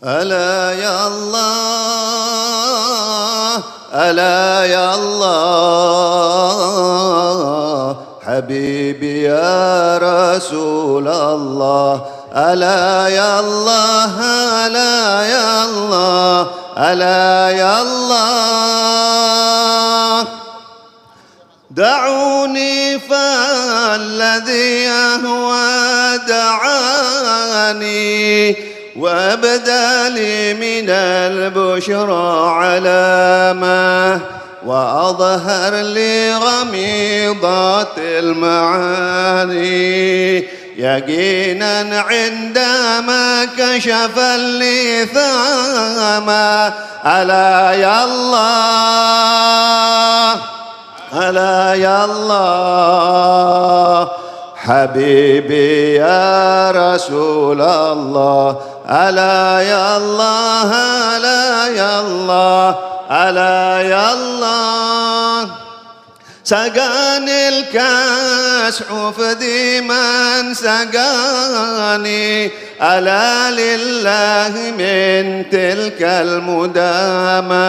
ألا يا الله ألا يا الله حبيبي يا رسول الله ألا يا الله ألا يا الله ألا يا الله دعوني فالذي يهوى دعاني وأبدى لي من البشرى علامة وأظهر لي غميضات المعاني يقينا عندما كشف اللثام ألا يا الله ألا يا الله حبيبي يا رسول الله ألا يا الله ألا يا الله ألا يا الله سقاني الكاس حفظي من سقاني ألا لله من تلك المدامة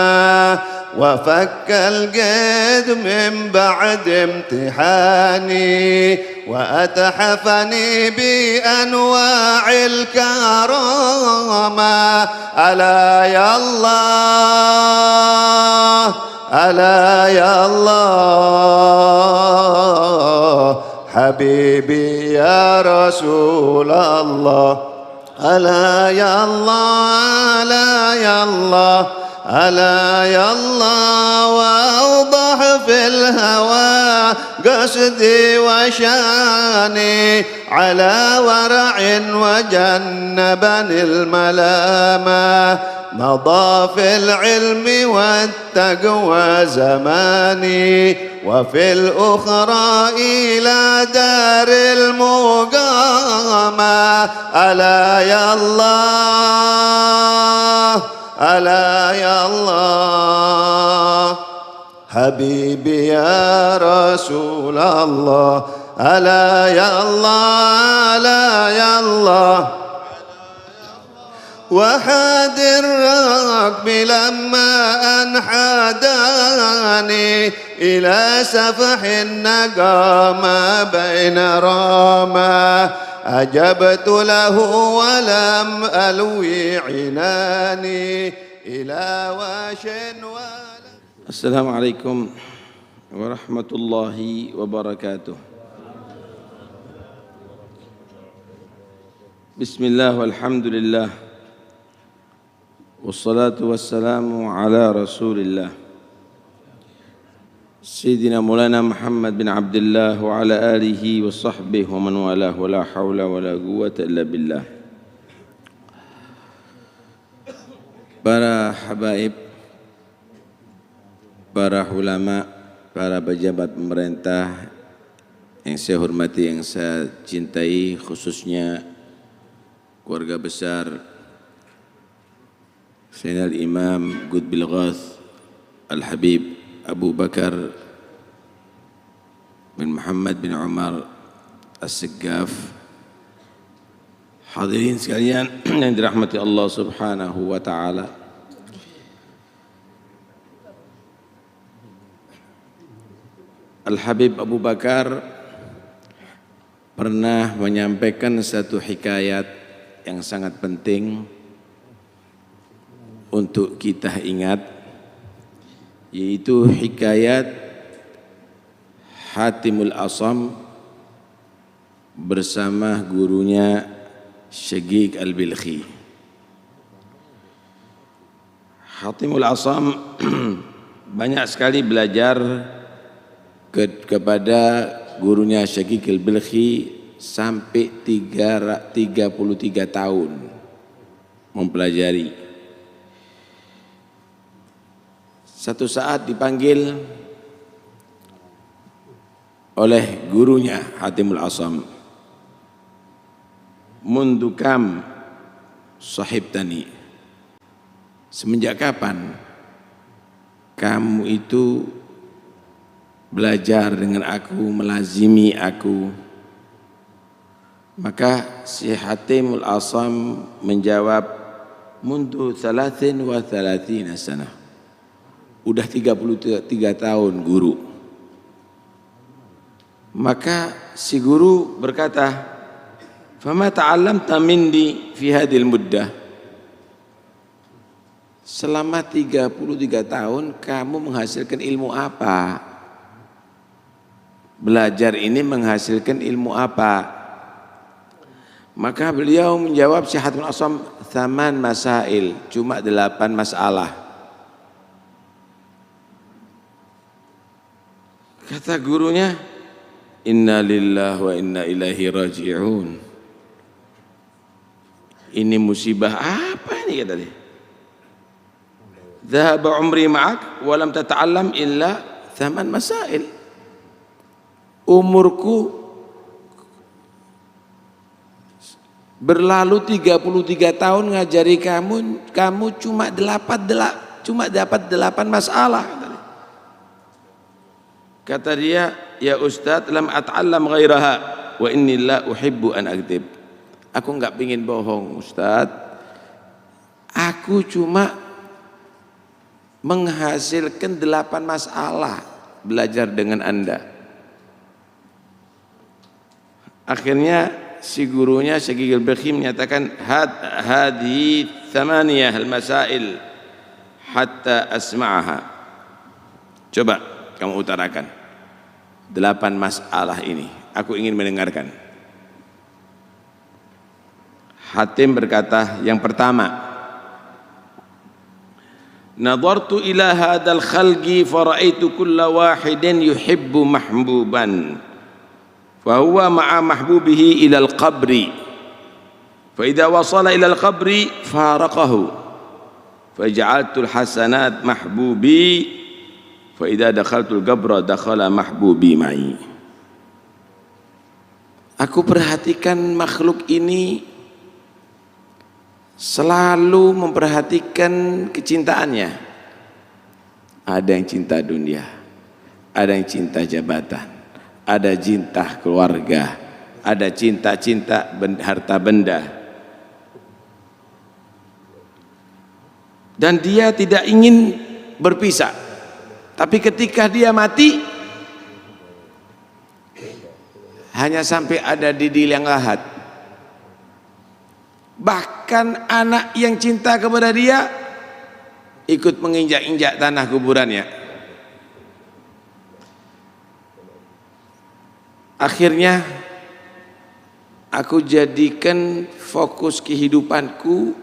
وفك القيد من بعد امتحاني وأتحفني بأنواع الكرامة ألا يا الله ألا يا الله حبيبي يا رسول الله ألا يا الله ألا يا الله ألا يا الله وأوضح في الهوى قصدي وشاني على ورع وجنبني الملامة مضى في العلم والتقوى زماني وفي الأخرى إلى دار المقامة ألا يا الله ألا يا الله حبيبي يا رسول الله ألا يا الله ألا يا الله وحاد الركب لما أنحداني إلى سفح النقامة بين رامة أجبت له ولم ألوي عناني إلى واش السلام عليكم ورحمة الله وبركاته. بسم الله والحمد لله والصلاة والسلام على رسول الله سيدنا مولانا محمد بن عبد الله وعلى آله وصحبه ومن والاه ولا حول ولا قوة إلا بالله. Para habaib, para ulama, para pejabat pemerintah yang saya hormati, yang saya cintai, khususnya keluarga besar Sayyidina Al-Imam Qutbil Ghath Al-Habib Abu Bakar bin Muhammad bin Umar As-Segaf, hadirin sekalian yang dirahmati Allah Subhanahu wa taala. Al-Habib Abu Bakar pernah menyampaikan satu hikayat yang sangat penting untuk kita ingat, yaitu hikayat Hatimul Asam bersama gurunya Syaqiq Al-Bilkhi. Hatimul Asam banyak sekali belajar kepada gurunya Syaqiq Al-Bilkhi sampai 33 tahun mempelajari. Satu saat dipanggil oleh gurunya Hatimul Asam, "Mundu kam sahibtani?" Semenjak kapan kamu itu belajar dengan aku, melazimi aku? Maka si Hatimul Asam menjawab, mundu 33 sana. Udah 33 tahun guru. Maka si guru berkata, "Fama ta'allamta minni fi hadhil muddah?" Selama 33 tahun kamu menghasilkan ilmu apa? Belajar ini menghasilkan ilmu apa? Maka beliau menjawab Syihatul Asam, 8 masail, cuma 8 masalah. Kata gurunya, "Inna lillahi wa inna ilaihi raji'un." Ini musibah apa ini kata dia? "Dhahaba umri ma'ak wa lam tata'allam illa 8 masail." Umurku berlalu 33 tahun ngajari kamu cuma dapat 8 masalah. Kata dia, "Ya Ustadz, lam at'allam ghairaha wa inni la uhibbu an akdzib." Aku enggak pingin bohong Ustadz. Aku cuma menghasilkan 8 masalah belajar dengan Anda. Akhirnya si gurunya Syekh Al-Bakhi menyatakan, "Hadi 8 al-masail hatta asma'aha." Coba kamu utarakan 8 masalah ini, aku ingin mendengarkan. Hatim berkata, yang pertama, "Nadartu ila hadal khalqi faraitu kulla wahidin yuhibbu mahbuban fahuwa ma'a mahbubihi ila al-qabri fa idza wasala ila al-qabri faraqahu faja'altu al-hasanat mahbubi fa idza dakhaltu al-qabra dakhala mahbubi ma'i." Aku perhatikan makhluk ini selalu memperhatikan kecintaannya. Ada yang cinta dunia, ada yang cinta jabatan, ada cinta keluarga, ada cinta-cinta harta benda. Dan dia tidak ingin berpisah. Tapi ketika dia mati, hanya sampai ada di liang lahat. Bahkan anak yang cinta kepada dia ikut menginjak-injak tanah kuburannya. Akhirnya aku jadikan fokus kehidupanku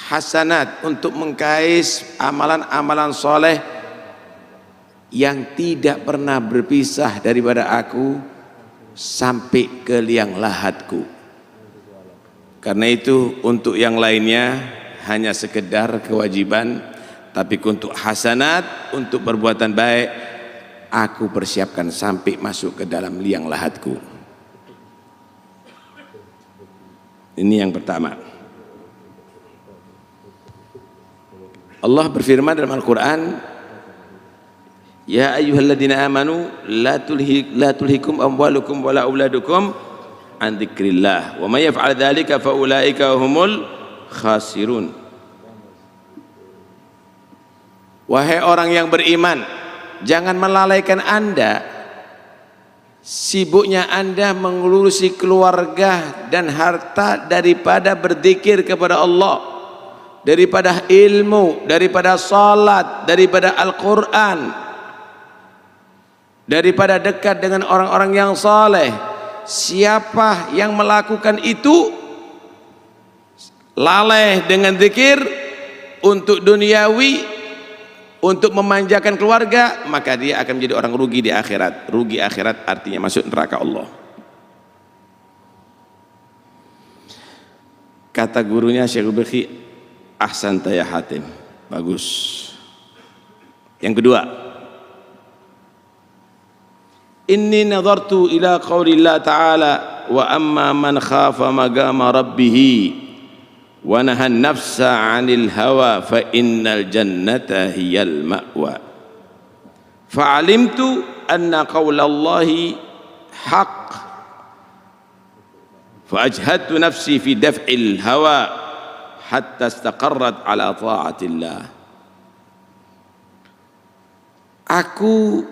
hasanat, untuk mengkais amalan-amalan soleh yang tidak pernah berpisah daripada aku sampai ke liang lahatku. Karena itu untuk yang lainnya hanya sekedar kewajiban, tapi untuk hasanat, untuk perbuatan baik, aku persiapkan sampai masuk ke dalam liang lahatku. Ini yang pertama. Allah berfirman dalam Al-Quran, "Ya ayyuhalladzina amanu la tulhikum amwalukum wala auladukum an dzikrillah wa may yaf'al dzalika fa ulaika humul khasirun." Wahai orang yang beriman, jangan melalaikan Anda, sibuknya Anda mengurusi keluarga dan harta daripada berzikir kepada Allah, daripada ilmu, daripada salat, daripada Al-Quran, daripada dekat dengan orang-orang yang saleh. Siapa yang melakukan itu lalai dengan zikir untuk duniawi, untuk memanjakan keluarga, maka dia akan menjadi orang rugi di akhirat. Rugi akhirat artinya masuk neraka Allah. Kata gurunya Syekh Al-Bakhi, "Ahsanta ya Hatim." Bagus. Yang kedua, "Inni nadartu ila qaulillah ta'ala wa amma man khafa maqama rabbih wa nahan nafsa 'anil hawa fa innal jannata hiyal ma'wa. Fa'alimtu anna qaulallahi haqq fa ajhadtu nafsi fi daf'il hawa hatta istaqarrat ala ta'atillah. Aku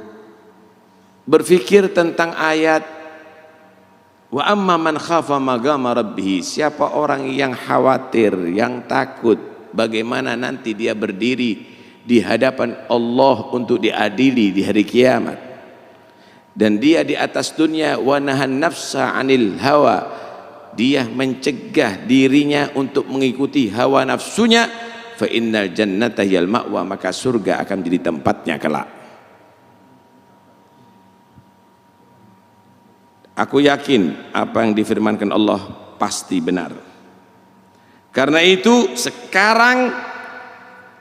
berpikir tentang ayat wa amma man khafa maqama rabbih, siapa orang yang khawatir, yang takut bagaimana nanti dia berdiri di hadapan Allah untuk diadili di hari kiamat, dan dia di atas dunia wa nahan nafsa 'anil hawa, dia mencegah dirinya untuk mengikuti hawa nafsunya, fa innal jannata hiyal ma'wa, maka surga akan menjadi tempatnya kelak. Aku yakin apa yang difirmankan Allah pasti benar. Karena itu sekarang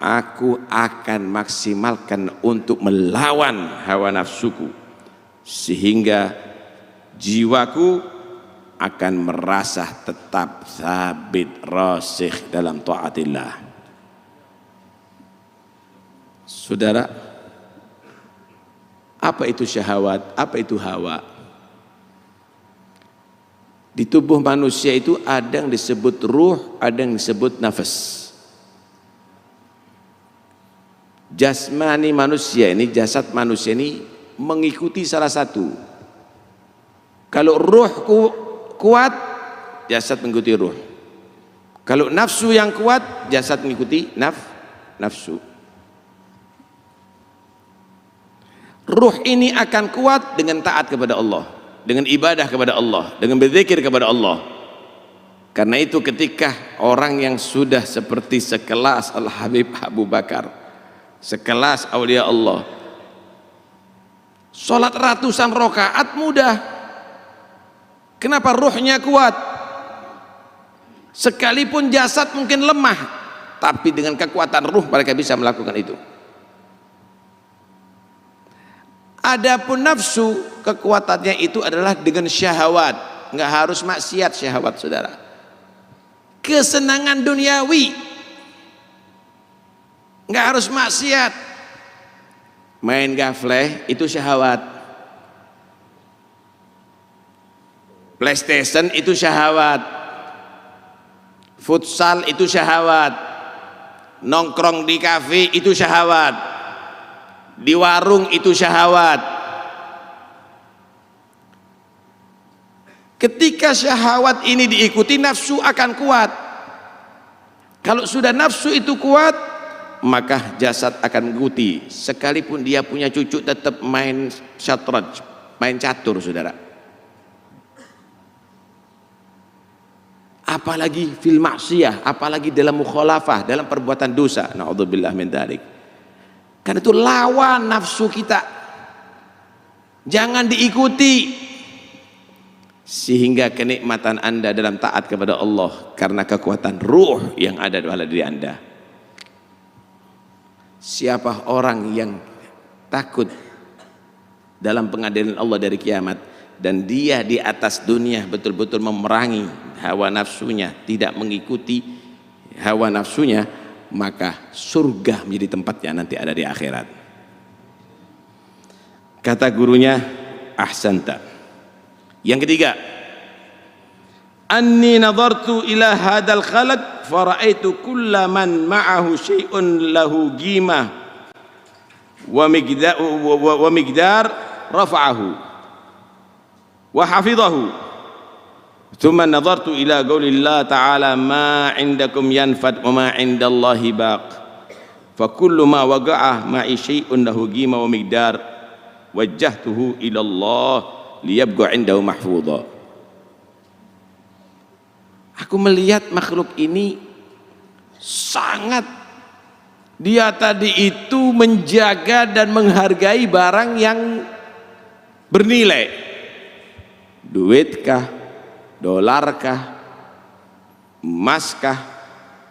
aku akan maksimalkan untuk melawan hawa nafsuku, sehingga jiwaku akan merasa tetap sabit rasikh dalam taatillah. Saudara, apa itu syahwat? Apa itu hawa? Di tubuh manusia itu ada yang disebut ruh, ada yang disebut nafas. Jasmani manusia ini, jasad manusia ini mengikuti salah satu. Kalau ruh kuat, jasad mengikuti ruh. Kalau nafsu yang kuat, jasad mengikuti nafsu. Ruh ini akan kuat dengan taat kepada Allah, dengan ibadah kepada Allah, dengan berzikir kepada Allah. Karena itu ketika orang yang sudah seperti sekelas Al-Habib Abu Bakar, sekelas awliya Allah, sholat ratusan rakaat mudah. Kenapa? Ruhnya kuat. Sekalipun jasad mungkin lemah, tapi dengan kekuatan ruh mereka bisa melakukan itu. Adapun nafsu, kekuatannya itu adalah dengan syahwat. Nggak harus maksiat syahwat, saudara. Kesenangan duniawi, nggak harus maksiat. Main gafleh itu syahwat. PlayStation itu syahwat. Futsal itu syahwat. Nongkrong di kafe itu syahwat. Di warung itu syahwat. Ketika syahwat ini diikuti, nafsu akan kuat. Kalau sudah nafsu itu kuat, maka jasad akan mengikuti. Sekalipun dia punya cucu, tetap main syatraj, main catur, saudara. Apalagi fil maksiyah, apalagi dalam mukhalafah, dalam perbuatan dosa. Na'udzubillah min dzalik. Karena itu lawan nafsu kita, jangan diikuti, sehingga kenikmatan Anda dalam taat kepada Allah karena kekuatan ruh yang ada dalam diri Anda. Siapa orang yang takut dalam pengadilan Allah dari kiamat, dan dia di atas dunia betul-betul memerangi hawa nafsunya, tidak mengikuti hawa nafsunya, maka surga menjadi tempatnya nanti ada di akhirat. Kata gurunya, ahsanta. Yang ketiga, anni nadartu ila hadal khalaq fara'aitu kulla man ma'ahu syai'un lahu qimah wa miqdar rafa'ahu wa hafizahu. Thumma nadartu ila qaulillah ta'ala ma 'indakum yanfad wa ma 'indallahi baq. Fa kullu ma waqa'a ma'i syai'un lahu qimah wa miqdar wajjahtuhu ila Allah liyabqa 'indahu mahfudha. Aku melihat makhluk ini sangat, dia tadi itu menjaga dan menghargai barang yang bernilai. Duitkah, dolarkah, emaskah,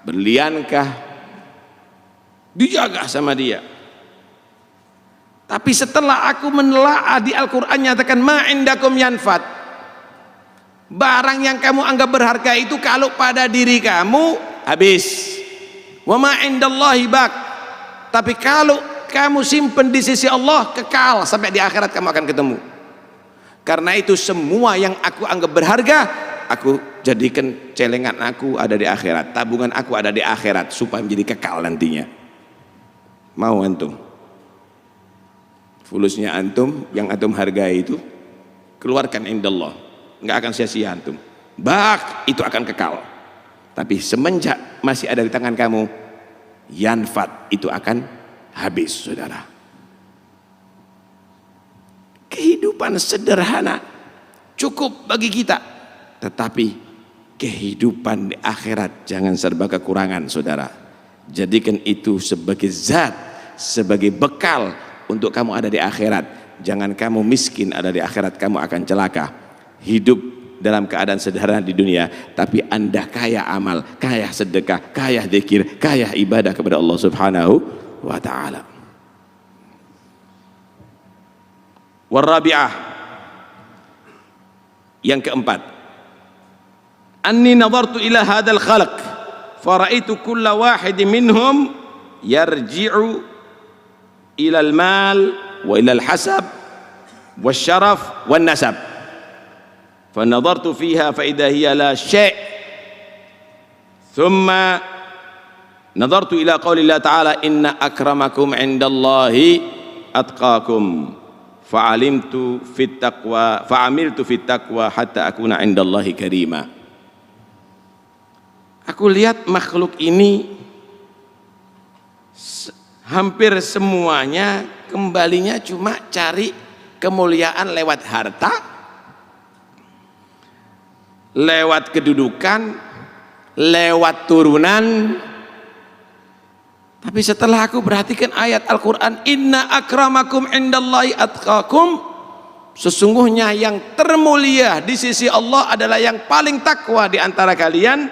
berliankah, dijaga sama dia. Tapi setelah aku menelaah di Al-Quran nyatakan ma indakum yanfad, barang yang kamu anggap berharga itu kalau pada diri kamu habis, wa ma indallahi baq, tapi kalau kamu simpen di sisi Allah kekal sampai di akhirat kamu akan ketemu. Karena itu semua yang aku anggap berharga aku jadikan celengan aku ada di akhirat, tabungan aku ada di akhirat supaya menjadi kekal nantinya. Mau antum? Fulusnya antum yang antum hargai itu keluarkan indallah, nggak akan sia-sia antum. Bak itu akan kekal. Tapi semenjak masih ada di tangan kamu, yanfat itu akan habis, saudara. Kehidupan sederhana cukup bagi kita, tetapi kehidupan di akhirat jangan serba kekurangan, saudara. Jadikan itu sebagai zat, sebagai bekal untuk kamu ada di akhirat. Jangan kamu miskin ada di akhirat, kamu akan celaka. Hidup dalam keadaan sederhana di dunia, tapi anda kaya amal, kaya sedekah, kaya zikir, kaya ibadah kepada Allah Subhanahu wa ta'ala. Warabi'ah, yang keempat, anni nadartu ila hadzal khalq faraitu kulla wahid minhum yarji'u ila al-mal wa ila al-hasab wasyaraf wan nasab. فنظرت فيها فإذا هي لا شيء ثم نظرت إلى قول الله تعالى إن أكرمكم عند الله أتقاكم فعملت في التقوى حتى أكون عند الله كريما. Aku lihat makhluk ini hampir semuanya kembalinya cuma cari kemuliaan lewat harta, lewat kedudukan, lewat turunan. Tapi setelah aku perhatikan ayat Al-Quran, inna akramakum indallahi atqakum, sesungguhnya yang termulia di sisi Allah adalah yang paling takwa di antara kalian,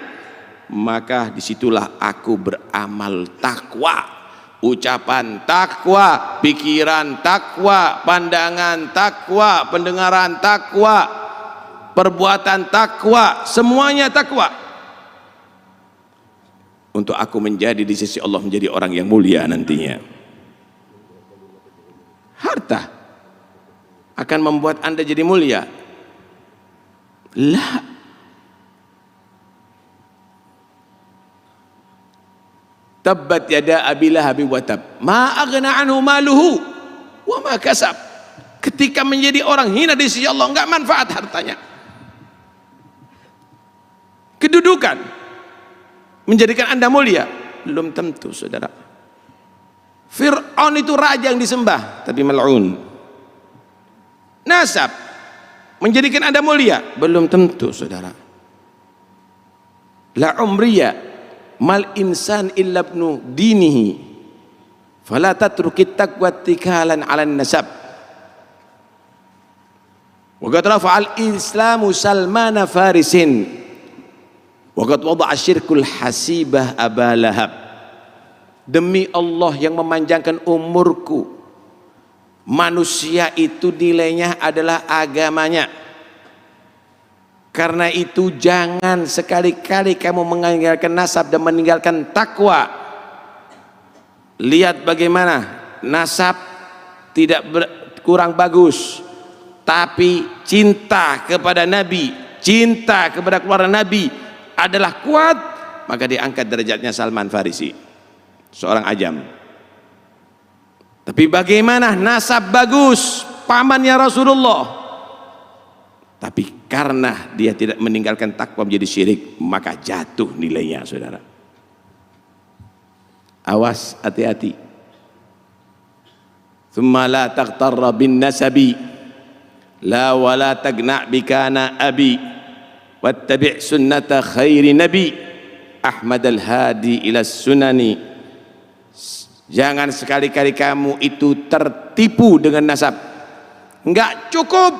maka disitulah aku beramal takwa, ucapan takwa, pikiran takwa, pandangan takwa, pendengaran takwa, perbuatan takwa, semuanya takwa, untuk aku menjadi di sisi Allah menjadi orang yang mulia nantinya. Harta akan membuat anda jadi mulia? La. Tabbat yada abi lahabin wa tab ma aghna anhu maluhu wa ma kasab. Ketika menjadi orang hina di sisi Allah, enggak manfaat hartanya. Kedudukan menjadikan anda mulia? Belum tentu, saudara. Fir'aun itu raja yang disembah tapi mal'un. Nasab menjadikan anda mulia? Belum tentu, saudara. La umriya mal insan illa ibnu dinihi fala tatrukit taqwa tikalan 'alan nasab. Wa qad rafa'al islamu Salman Farisin waqad wada'a syirkul hasibah Aba Lahab. Demi Allah yang memanjangkan umurku, manusia itu nilainya adalah agamanya. Karena itu jangan sekali-kali kamu meninggalkan nasab dan meninggalkan takwa. Lihat bagaimana nasab tidak kurang bagus, tapi cinta kepada Nabi, cinta kepada keluarga Nabi adalah kuat, maka diangkat derajatnya Salman Farisi, seorang ajam. Tapi bagaimana nasab bagus, pamannya Rasulullah, tapi karena dia tidak meninggalkan takwa menjadi syirik, maka jatuh nilainya, saudara. Awas, hati-hati. Thumma la taghtarra bin nasabi la wala tagna' bikana abi wattabi' sunnata khairi nabi Ahmad al-Hadi ila sunani. Jangan sekali-kali kamu itu tertipu dengan nasab. Enggak cukup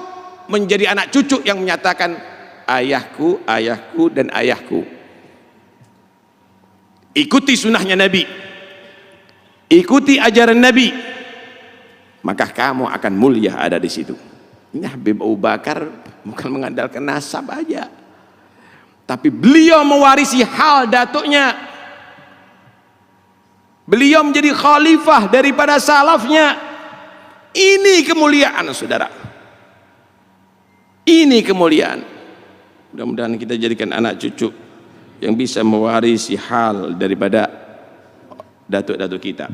menjadi anak cucu yang menyatakan ayahku, ayahku, dan ayahku. Ikuti sunnahnya Nabi, ikuti ajaran Nabi, maka kamu akan mulia ada di situ. Ini Habib Abu Bakar bukan mengandalkan nasab aja, tapi beliau mewarisi hal datuknya. Beliau menjadi khalifah daripada salafnya. Ini kemuliaan, saudara. Ini kemuliaan. Mudah-mudahan kita jadikan anak cucu yang bisa mewarisi hal daripada datuk-datuk kita.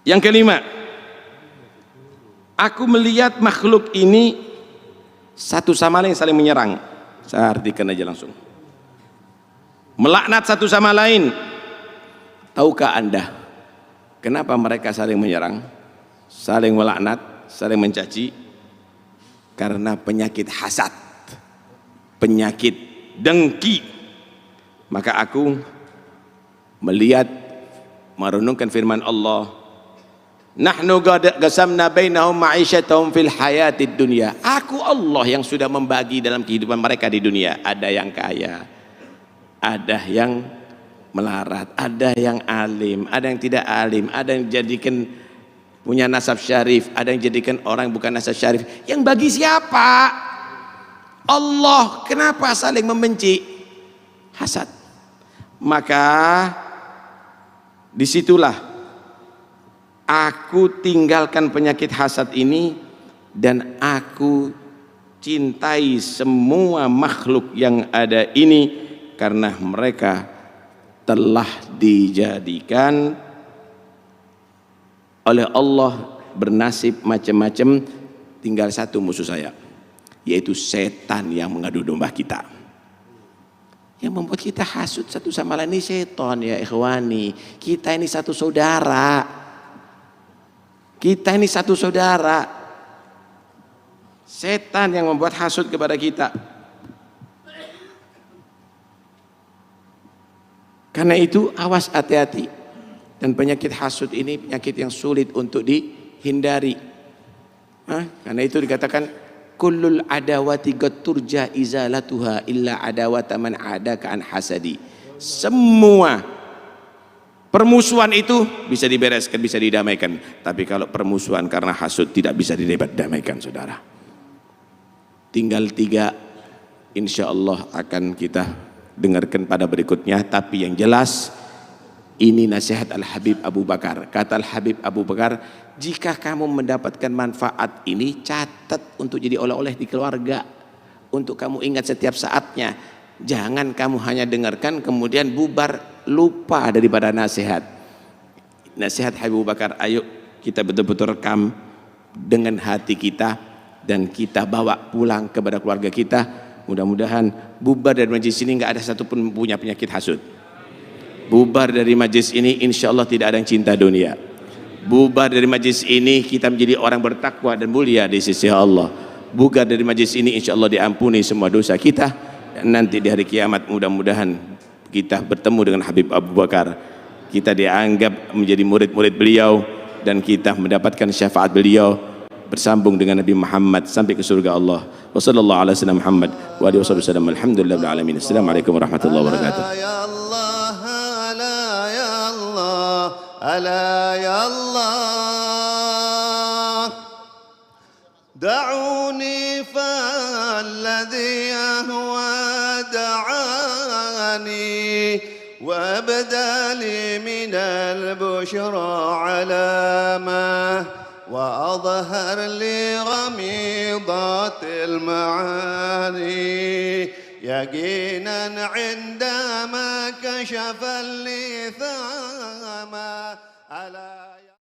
Yang kelima, aku melihat makhluk ini satu sama lain saling menyerang. Saya artikan aja langsung. Melaknat satu sama lain. Tahukah Anda kenapa mereka saling menyerang, saling melaknat, saling mencaci? Karena penyakit hasad, penyakit dengki. Maka aku melihat, merenungkan firman Allah, nahnu qasamna bainahum ma'isyatahum fil hayatid dunya. Aku Allah yang sudah membagi dalam kehidupan mereka di dunia. Ada yang kaya, ada yang melarat, ada yang alim, ada yang tidak alim, ada yang jadikan punya nasab syarif, ada yang jadikan orang bukan nasab syarif. Yang bagi siapa? Allah. Kenapa saling membenci? Hasad. Maka disitulah aku tinggalkan penyakit hasad ini dan aku cintai semua makhluk yang ada ini karena mereka telah dijadikan oleh Allah bernasib macam-macam. Tinggal satu musuh saya, yaitu setan yang mengadu domba kita, yang membuat kita hasut satu sama lain. Ini setan ya ikhwani. Kita ini satu saudara, kita ini satu saudara. Setan yang membuat hasut kepada kita. Karena itu awas, hati-hati. Dan penyakit hasud ini penyakit yang sulit untuk dihindari. Karena itu dikatakan kullul adawati qad turja izalatuha illa adawata man adaka an hasadi. Semua permusuhan itu bisa dibereskan, bisa didamaikan. Tapi kalau permusuhan karena hasud tidak bisa didamaikan, saudara. Tinggal 3, insya Allah akan kita dengarkan pada berikutnya. Tapi yang jelas, ini nasihat Al-Habib Abu Bakar. Kata Al-Habib Abu Bakar, jika kamu mendapatkan manfaat ini, catat untuk jadi oleh-oleh di keluarga, untuk kamu ingat setiap saatnya. Jangan kamu hanya dengarkan kemudian bubar, lupa daripada nasihat. Nasihat Habib Abu Bakar, ayo kita betul-betul rekam dengan hati kita dan kita bawa pulang kepada keluarga kita. Mudah-mudahan bubar dari majlis ini nggak ada satupun punya penyakit hasud. Bubar dari majlis ini insya Allah tidak ada yang cinta dunia. Bubar dari majlis ini kita menjadi orang bertakwa dan mulia di sisi Allah. Bubar dari majlis ini insya Allah diampuni semua dosa kita. Dan nanti di hari kiamat mudah-mudahan kita bertemu dengan Habib Abu Bakar. Kita dianggap menjadi murid-murid beliau dan kita mendapatkan syafaat beliau, bersambung dengan Nabi Muhammad sampai ke surga Allah. Wassallallahu ala sayyidina Muhammad wa alihi wasallam. Alhamdulillahil alamin. Assalamualaikum warahmatullahi wabarakatuh. ألا يا الله دعوني فالذي يهوى دعاني وابدى لي من البشرى علامة وأظهر لي غميضات المعاني يقينا عندما كشف اللسان